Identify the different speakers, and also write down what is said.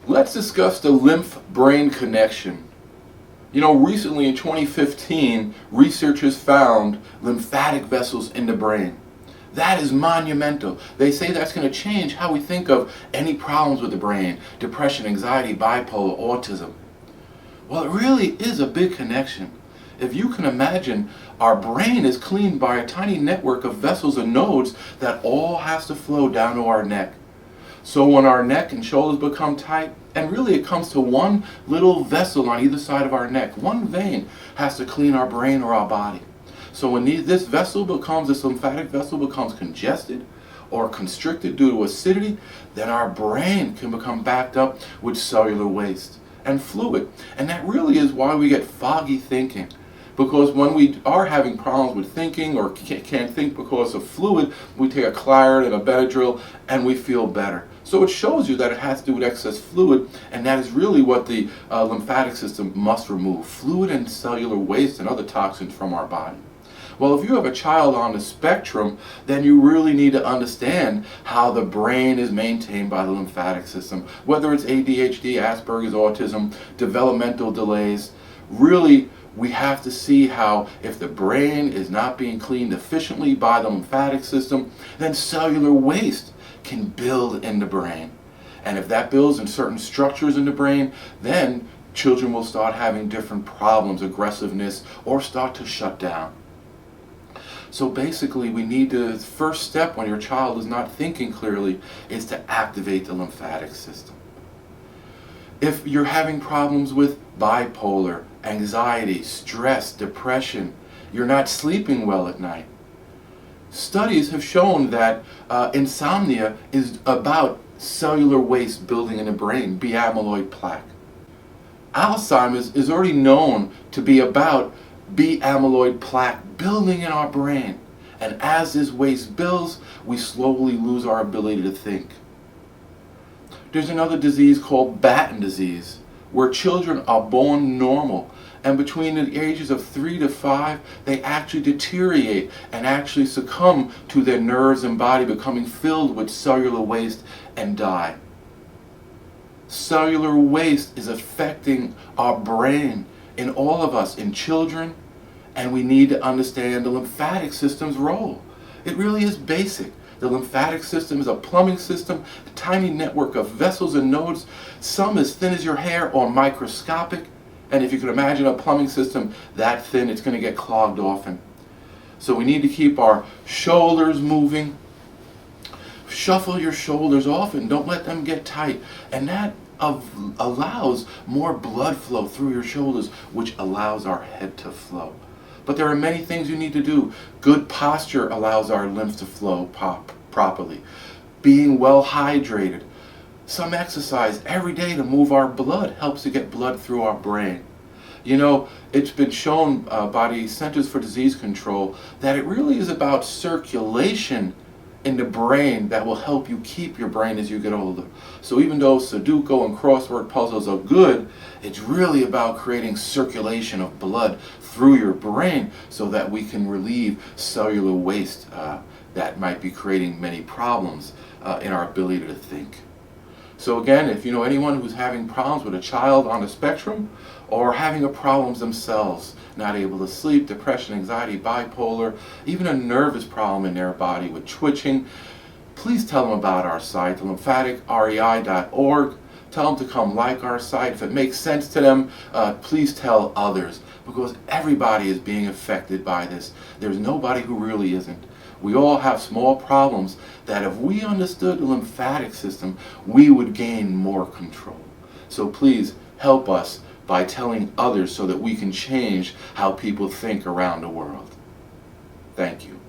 Speaker 1: Let's discuss the lymph-brain connection. Recently in 2015, researchers found lymphatic vessels in the brain. That is monumental. They say that's going to change how we think of any problems with the brain, depression, anxiety, bipolar, autism. Well, it really is a big connection. If you can imagine, our brain is cleaned by a tiny network of vessels and nodes that all has to flow down to our neck. So when our neck and shoulders become tight, and really it comes to one little vessel on either side of our neck, one vein has to clean our brain or our body. So when this lymphatic vessel becomes congested or constricted due to acidity, then our brain can become backed up with cellular waste and fluid. And that really is why we get foggy thinking. Because when we are having problems with thinking or can't think because of fluid, we take a Claret and a Benadryl and we feel better. So it shows you that it has to do with excess fluid, and that is really what the lymphatic system must remove: fluid and cellular waste and other toxins from our body. Well, if you have a child on the spectrum, then you really need to understand how the brain is maintained by the lymphatic system. Whether it's ADHD, Asperger's, autism, developmental delays, really we have to see how if the brain is not being cleaned efficiently by the lymphatic system, then cellular waste can build in the brain. And if that builds in certain structures in the brain, then children will start having different problems, aggressiveness, or start to shut down. So basically, the first step when your child is not thinking clearly is to activate the lymphatic system. If you're having problems with bipolar, anxiety, stress, depression, you're not sleeping well at night, studies have shown that insomnia is about cellular waste building in the brain, B-amyloid plaque. Alzheimer's is already known to be about B-amyloid plaque building in our brain. And as this waste builds, we slowly lose our ability to think. There's another disease called Batten disease, where children are born normal, and between the ages of 3 to 5, they actually deteriorate and actually succumb to their nerves and body becoming filled with cellular waste and die. Cellular waste is affecting our brain in all of us, in children, and we need to understand the lymphatic system's role. It really is basic. The lymphatic system is a plumbing system, a tiny network of vessels and nodes, some as thin as your hair or microscopic. And if you can imagine a plumbing system that thin, it's going to get clogged often. So we need to keep our shoulders moving. Shuffle your shoulders often. Don't let them get tight. And that allows more blood flow through your shoulders, which allows our head to flow. But there are many things you need to do. Good posture allows our lymph to flow properly. Being well hydrated. Some exercise every day to move our blood helps to get blood through our brain. It's been shown by the Centers for Disease Control that it really is about circulation in the brain that will help you keep your brain as you get older. So even though Sudoku and crossword puzzles are good, it's really about creating circulation of blood through your brain so that we can relieve cellular waste that might be creating many problems in our ability to think. So again, if you know anyone who's having problems with a child on the spectrum or having a problems themselves, not able to sleep, depression, anxiety, bipolar, even a nervous problem in their body with twitching, please tell them about our site, lymphaticrei.org. Tell them to come like our site. If it makes sense to them, please tell others, because everybody is being affected by this. There's nobody who really isn't. We all have small problems that if we understood the lymphatic system, we would gain more control. So please help us by telling others so that we can change how people think around the world. Thank you.